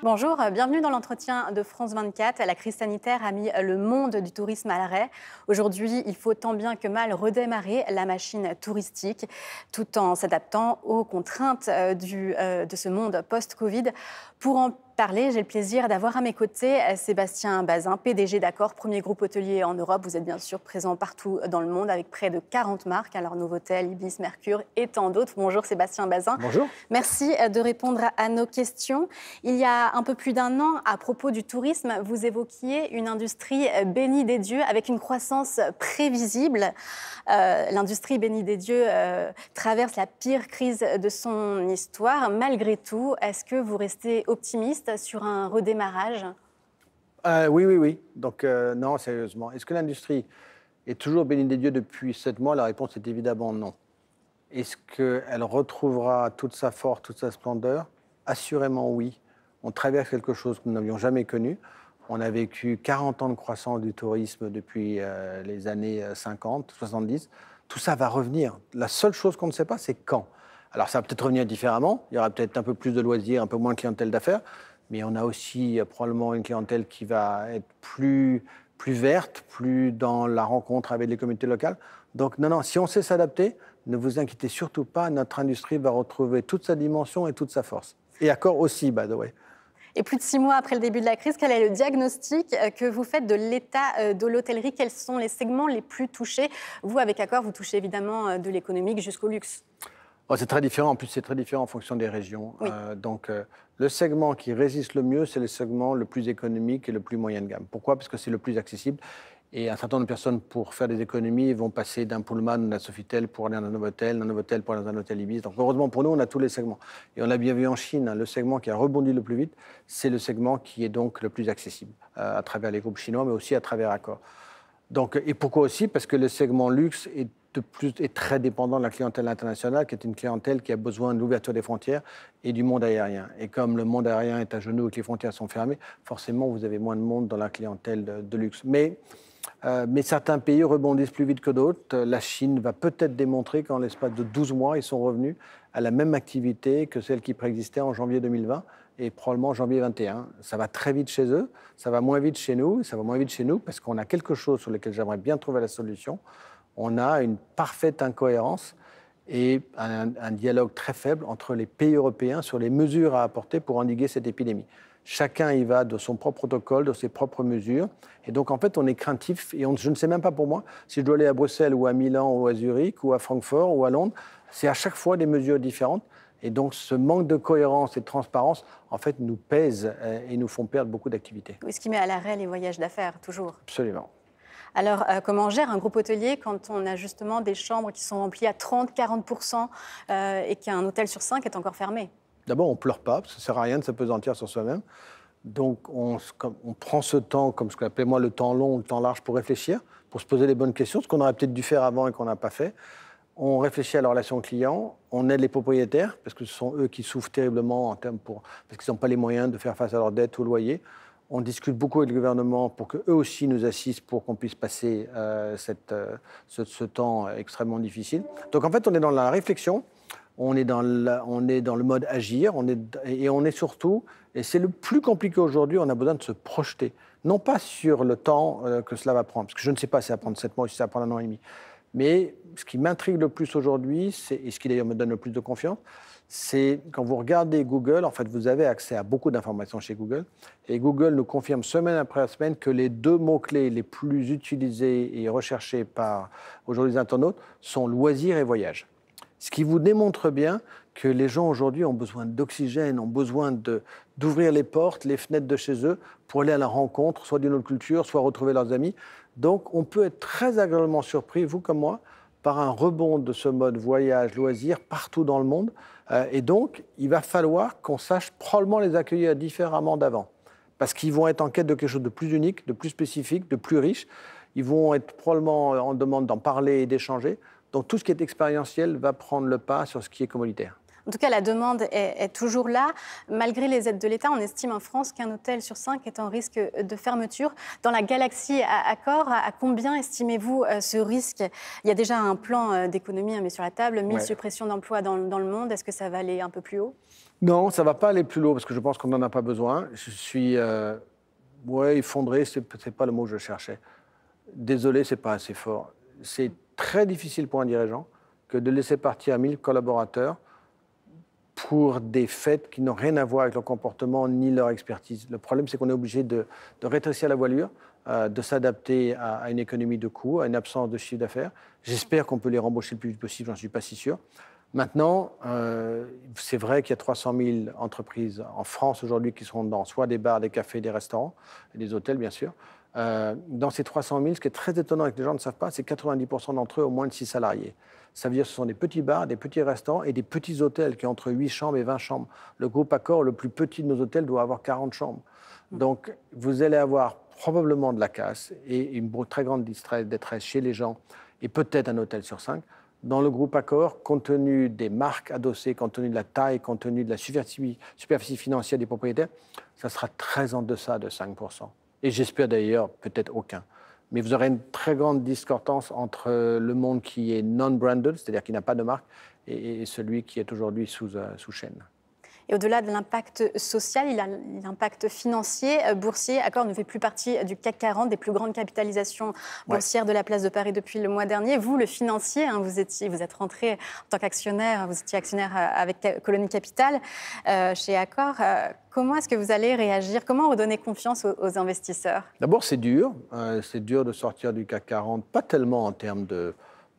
Bonjour, bienvenue dans l'entretien de France 24. La crise sanitaire a mis le monde du tourisme à l'arrêt. Aujourd'hui, il faut tant bien que mal redémarrer la machine touristique tout en s'adaptant aux contraintes de ce monde post-Covid. Pour en parler, j'ai le plaisir d'avoir à mes côtés Sébastien Bazin, PDG d'Accor, premier groupe hôtelier en Europe. Vous êtes bien sûr présent partout dans le monde avec près de 40 marques, alors Novotel, Ibis, Mercure et tant d'autres. Bonjour Sébastien Bazin. Bonjour. Merci de répondre à nos questions. Il y a un peu plus d'un an, à propos du tourisme, vous évoquiez une industrie bénie des dieux avec une croissance prévisible. L'industrie bénie des dieux traverse la pire crise de son histoire. Malgré tout, est-ce que vous restez optimiste sur un redémarrage ? Oui. Donc, non, sérieusement. Est-ce que l'industrie est toujours bénie des dieux depuis 7 mois? La réponse est évidemment non. Est-ce qu'elle retrouvera toute sa force, toute sa splendeur? Assurément oui. On traverse quelque chose que nous n'avions jamais connu. On a vécu 40 ans de croissance du tourisme depuis les années 50, 70. Tout ça va revenir. La seule chose qu'on ne sait pas, c'est quand. Alors, ça va peut-être revenir différemment. Il y aura peut-être un peu plus de loisirs, un peu moins de clientèle d'affaires. Mais on a aussi probablement une clientèle qui va être plus verte, plus dans la rencontre avec les communautés locales. Donc, non, si on sait s'adapter, ne vous inquiétez surtout pas, notre industrie va retrouver toute sa dimension et toute sa force. Et Accor aussi, by the way. Et plus de 6 mois après le début de la crise, quel est le diagnostic que vous faites de l'état de l'hôtellerie? Quels sont les segments les plus touchés? Vous, avec Accor, vous touchez évidemment de l'économique jusqu'au luxe. C'est très différent. En plus, c'est très différent en fonction des régions. Oui. Le segment qui résiste le mieux, c'est le segment le plus économique et le plus moyen de gamme. Pourquoi? Parce que c'est le plus accessible. Et un certain nombre de personnes, pour faire des économies, vont passer d'un Pullman ou d'un Sofitel pour aller dans un Novotel pour aller dans un hôtel Ibis. Donc, heureusement pour nous, on a tous les segments. Et on l'a bien vu en Chine, le segment qui a rebondi le plus vite, c'est le segment qui est donc le plus accessible, à travers les groupes chinois, mais aussi à travers Accor. Et pourquoi aussi? Parce que le segment luxe est très dépendant de la clientèle internationale, qui est une clientèle qui a besoin de l'ouverture des frontières et du monde aérien. Et comme le monde aérien est à genoux et que les frontières sont fermées, forcément, vous avez moins de monde dans la clientèle de luxe. Mais certains pays rebondissent plus vite que d'autres. La Chine va peut-être démontrer qu'en l'espace de 12 mois, ils sont revenus à la même activité que celle qui préexistait en janvier 2020 et probablement en janvier 2021. Ça va très vite chez eux, ça va moins vite chez nous. Ça va moins vite chez nous parce qu'on a quelque chose sur lequel j'aimerais bien trouver la solution. On a une parfaite incohérence et un dialogue très faible entre les pays européens sur les mesures à apporter pour endiguer cette épidémie. Chacun y va de son propre protocole, de ses propres mesures. Et donc, en fait, on est craintif. Et je ne sais même pas pour moi si je dois aller à Bruxelles ou à Milan ou à Zurich ou à Francfort ou à Londres. C'est à chaque fois des mesures différentes. Et donc, ce manque de cohérence et de transparence, en fait, nous pèse et nous font perdre beaucoup d'activités. Ce qui met à l'arrêt les voyages d'affaires, toujours. Absolument. Alors, comment gère un groupe hôtelier quand on a justement des chambres qui sont remplies à 30-40% et qu'un hôtel sur 5 est encore fermé? D'abord, on ne pleure pas, parce que ça ne sert à rien de s'apesantir sur soi-même. Donc, on prend ce temps, comme ce qu'on appelle moi le temps long, le temps large, pour réfléchir, pour se poser les bonnes questions, ce qu'on aurait peut-être dû faire avant et qu'on n'a pas fait. On réfléchit à la relation client, on aide les propriétaires, parce que ce sont eux qui souffrent terriblement parce qu'ils n'ont pas les moyens de faire face à leurs dettes ou au loyer. On discute beaucoup avec le gouvernement pour qu'eux aussi nous assistent pour qu'on puisse passer ce temps extrêmement difficile. Donc, en fait, on est dans la réflexion. On est dans le mode agir, on est surtout, et c'est le plus compliqué aujourd'hui, on a besoin de se projeter. Non pas sur le temps que cela va prendre, parce que je ne sais pas si ça va prendre 7 mois ou si ça va prendre 1 an et demi. Mais ce qui m'intrigue le plus aujourd'hui, et ce qui d'ailleurs me donne le plus de confiance, c'est quand vous regardez Google, en fait, vous avez accès à beaucoup d'informations chez Google, et Google nous confirme semaine après semaine que les 2 mots-clés les plus utilisés et recherchés par aujourd'hui les internautes sont loisirs et voyage. Ce qui vous démontre bien que les gens aujourd'hui ont besoin d'oxygène, ont besoin d'ouvrir les portes, les fenêtres de chez eux pour aller à la rencontre, soit d'une autre culture, soit retrouver leurs amis. Donc, on peut être très agréablement surpris, vous comme moi, par un rebond de ce mode voyage, loisir, partout dans le monde. Et donc, il va falloir qu'on sache probablement les accueillir différemment d'avant. Parce qu'ils vont être en quête de quelque chose de plus unique, de plus spécifique, de plus riche. Ils vont être probablement en demande d'en parler et d'échanger. Donc tout ce qui est expérientiel va prendre le pas sur ce qui est commoditaire. En tout cas, la demande est toujours là. Malgré les aides de l'État, on estime en France qu'un hôtel sur 5 est en risque de fermeture. Dans la galaxie Accor, à combien estimez-vous ce risque? Il y a déjà un plan d'économie mis sur la table, 1000 suppressions d'emplois dans le monde. Est-ce que ça va aller un peu plus haut? Non, ça ne va pas aller plus haut parce que je pense qu'on n'en a pas besoin. Je suis effondré, ce n'est pas le mot que je cherchais. Désolé, ce n'est pas assez fort. C'est très difficile pour un dirigeant que de laisser partir 1000 collaborateurs pour des faits qui n'ont rien à voir avec leur comportement ni leur expertise. Le problème, c'est qu'on est obligé de rétrécir la voilure, de s'adapter à une économie de coûts, à une absence de chiffre d'affaires. J'espère qu'on peut les rembaucher le plus vite possible, j'en suis pas si sûr. Maintenant, c'est vrai qu'il y a 300 000 entreprises en France aujourd'hui qui sont dans soit des bars, des cafés, des restaurants, et des hôtels, bien sûr. Dans ces 300 000, ce qui est très étonnant et que les gens ne savent pas, c'est 90% d'entre eux ont moins de 6 salariés. Ça veut dire que ce sont des petits bars, des petits restaurants et des petits hôtels qui ont entre 8 chambres et 20 chambres. Le groupe Accor, le plus petit de nos hôtels, doit avoir 40 chambres. Donc, vous allez avoir probablement de la casse et une très grande détresse chez les gens et peut-être un hôtel sur 5. Dans le groupe Accor, compte tenu des marques adossées, compte tenu de la taille, compte tenu de la superficie financière des propriétaires, ça sera très en deçà de 5%. Et j'espère d'ailleurs peut-être aucun. Mais vous aurez une très grande discordance entre le monde qui est non-branded, c'est-à-dire qui n'a pas de marque, et celui qui est aujourd'hui sous chaîne. Et au-delà de l'impact social, il a l'impact financier, boursier. Accor ne fait plus partie du CAC 40, des plus grandes capitalisations boursières de la place de Paris depuis le mois dernier. Vous, le financier, vous êtes rentré en tant qu'actionnaire, vous étiez actionnaire avec Colonie Capital chez Accor. Comment est-ce que vous allez réagir? Comment redonner confiance aux investisseurs? D'abord, c'est dur. C'est dur de sortir du CAC 40, pas tellement en termes de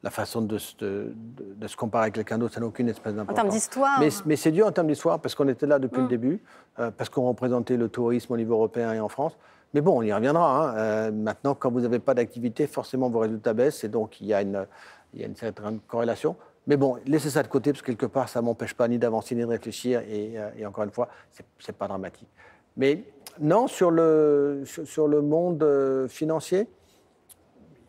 la façon de se comparer avec quelqu'un d'autre, ça n'a aucune espèce d'importance. En termes d'histoire. Mais c'est dur en termes d'histoire parce qu'on était là depuis le début, parce qu'on représentait le tourisme au niveau européen et en France. Mais bon, on y reviendra. Maintenant, quand vous n'avez pas d'activité, forcément vos résultats baissent et donc il y a une certaine corrélation. Mais bon, laissez ça de côté parce que quelque part, ça ne m'empêche pas ni d'avancer ni de réfléchir et encore une fois, ce n'est pas dramatique. Mais non, sur le monde financier,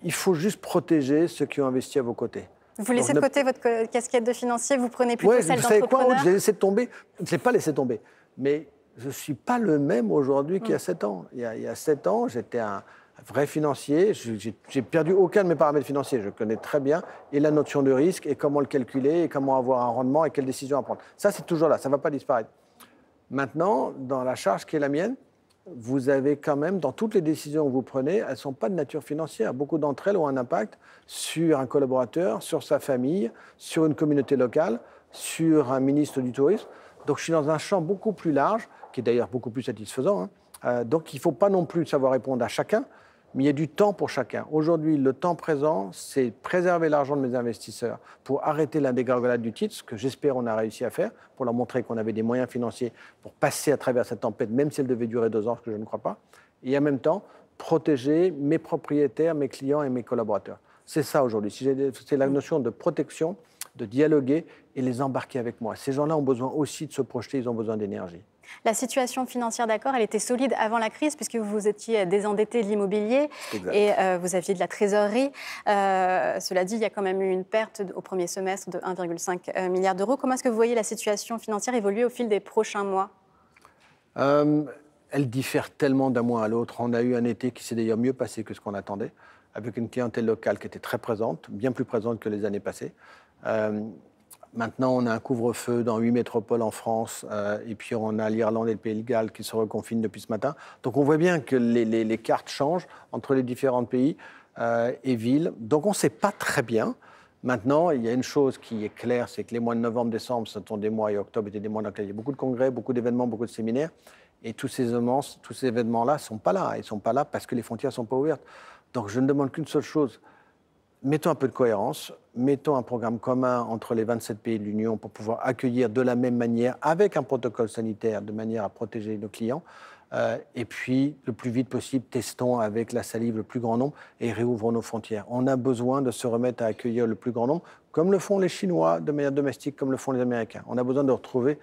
il faut juste protéger ceux qui ont investi à vos côtés. Vous laissez de côté votre casquette de financier, vous prenez plutôt celle d'entrepreneur? Je l'ai laissé tomber. Je ne l'ai pas laissé tomber. Mais je ne suis pas le même aujourd'hui qu'il y a 7 ans. Il y a 7 ans, j'étais un vrai financier. J'ai perdu aucun de mes paramètres financiers. Je connais très bien et la notion de risque et comment le calculer et comment avoir un rendement et quelles décisions à prendre. Ça, c'est toujours là. Ça ne va pas disparaître. Maintenant, dans la charge qui est la mienne, vous avez quand même, dans toutes les décisions que vous prenez, elles ne sont pas de nature financière. Beaucoup d'entre elles ont un impact sur un collaborateur, sur sa famille, sur une communauté locale, sur un ministre du Tourisme. Donc je suis dans un champ beaucoup plus large, qui est d'ailleurs beaucoup plus satisfaisant. Donc il ne faut pas non plus savoir répondre à chacun, mais il y a du temps pour chacun. Aujourd'hui, le temps présent, c'est préserver l'argent de mes investisseurs pour arrêter la dégringolade du titre, ce que j'espère on a réussi à faire, pour leur montrer qu'on avait des moyens financiers pour passer à travers cette tempête, même si elle devait durer 2 ans, ce que je ne crois pas. Et en même temps, protéger mes propriétaires, mes clients et mes collaborateurs. C'est ça aujourd'hui. C'est la notion de protection, de dialoguer et les embarquer avec moi. Ces gens-là ont besoin aussi de se projeter, ils ont besoin d'énergie. La situation financière d'Accor, elle était solide avant la crise puisque vous étiez désendetté de l'immobilier et vous aviez de la trésorerie. Cela dit, il y a quand même eu une perte au premier semestre de 1,5 milliard d'euros. Comment est-ce que vous voyez la situation financière évoluer au fil des prochains mois? Elle diffère tellement d'un mois à l'autre. On a eu un été qui s'est d'ailleurs mieux passé que ce qu'on attendait, avec une clientèle locale qui était très présente, bien plus présente que les années passées. Maintenant, on a un couvre-feu dans 8 métropoles en France, et puis on a l'Irlande et le Pays de Galles qui se reconfinent depuis ce matin. Donc on voit bien que les cartes changent entre les différents pays et villes. Donc on ne sait pas très bien. Maintenant, il y a une chose qui est claire, c'est que les mois de novembre, décembre, ce sont des mois, et octobre étaient des mois dans lesquels il y a beaucoup de congrès, beaucoup d'événements, beaucoup de séminaires. Et tous ces événements-là ne sont pas là. Ils ne sont pas là parce que les frontières ne sont pas ouvertes. Donc je ne demande qu'une seule chose. Mettons un peu de cohérence, mettons un programme commun entre les 27 pays de l'Union pour pouvoir accueillir de la même manière, avec un protocole sanitaire, de manière à protéger nos clients. Et puis, le plus vite possible, testons avec la salive le plus grand nombre et réouvrons nos frontières. On a besoin de se remettre à accueillir le plus grand nombre, comme le font les Chinois de manière domestique, comme le font les Américains. On a besoin de retrouver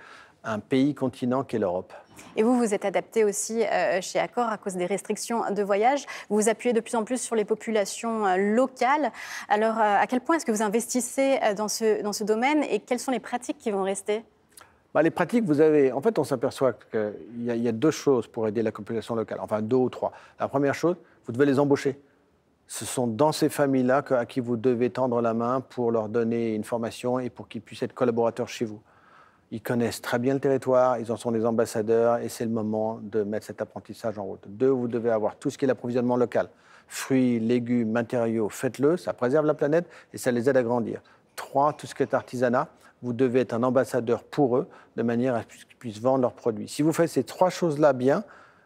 un pays continent qu'est l'Europe. Et vous, vous êtes adapté aussi chez Accor à cause des restrictions de voyage. Vous vous appuyez de plus en plus sur les populations locales. Alors, à quel point est-ce que vous investissez dans ce domaine et quelles sont les pratiques qui vont rester ? Les pratiques, vous avez... En fait, on s'aperçoit qu'il y a deux choses pour aider la population locale, enfin 2 ou 3. La première chose, vous devez les embaucher. Ce sont dans ces familles-là à qui vous devez tendre la main pour leur donner une formation et pour qu'ils puissent être collaborateurs chez vous. Ils connaissent très bien le territoire, ils en sont des ambassadeurs et c'est le moment de mettre cet apprentissage en route. 2, vous devez avoir tout ce qui est l'approvisionnement local. Fruits, légumes, matériaux, faites-le, ça préserve la planète et ça les aide à grandir. 3, tout ce qui est artisanat, vous devez être un ambassadeur pour eux de manière à ce qu'ils puissent vendre leurs produits. Si vous faites ces 3 choses-là bien,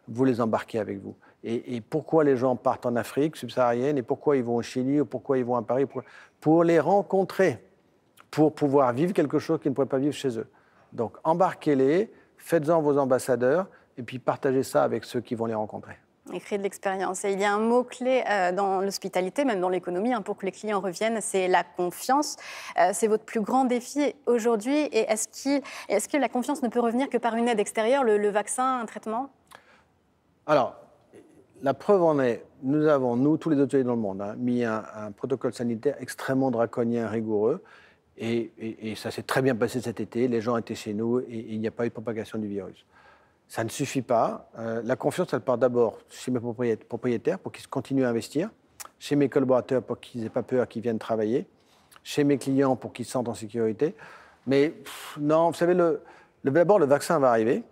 vous les embarquez avec vous. Et pourquoi les gens partent en Afrique subsaharienne et pourquoi ils vont au Chili ou pourquoi ils vont à Paris? Pour les rencontrer, pour pouvoir vivre quelque chose qu'ils ne pourraient pas vivre chez eux. Donc embarquez-les, faites-en vos ambassadeurs et puis partagez ça avec ceux qui vont les rencontrer. Et créer de l'expérience. Et il y a un mot-clé dans l'hospitalité, même dans l'économie, pour que les clients reviennent, c'est la confiance. C'est votre plus grand défi aujourd'hui. Et est-ce que la confiance ne peut revenir que par une aide extérieure, le vaccin, un traitement? Alors, la preuve en est, nous avons, nous, tous les hôteliers dans le monde, mis un protocole sanitaire extrêmement draconien, rigoureux. Et ça s'est très bien passé cet été. Les gens étaient chez nous et il n'y a pas eu de propagation du virus. Ça ne suffit pas. La confiance, elle part d'abord chez mes propriétaires pour qu'ils continuent à investir, chez mes collaborateurs pour qu'ils n'aient pas peur, qu'ils viennent travailler, chez mes clients pour qu'ils se sentent en sécurité. Mais non, vous savez, d'abord, le vaccin va arriver,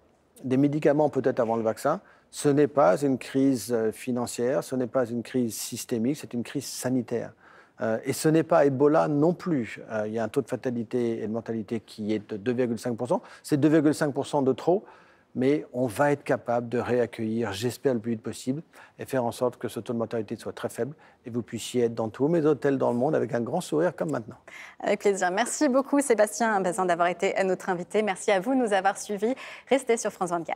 des médicaments peut-être avant le vaccin. Ce n'est pas une crise financière, ce n'est pas une crise systémique, c'est une crise sanitaire. Et ce n'est pas Ebola non plus. Il y a un taux de fatalité et de mortalité qui est de 2,5%. C'est 2,5% de trop, mais on va être capable de réaccueillir, j'espère le plus vite possible, et faire en sorte que ce taux de mortalité soit très faible et vous puissiez être dans tous mes hôtels dans le monde avec un grand sourire comme maintenant. Avec plaisir. Merci beaucoup Sébastien Bazin d'avoir été notre invité. Merci à vous de nous avoir suivis. Restez sur France 24.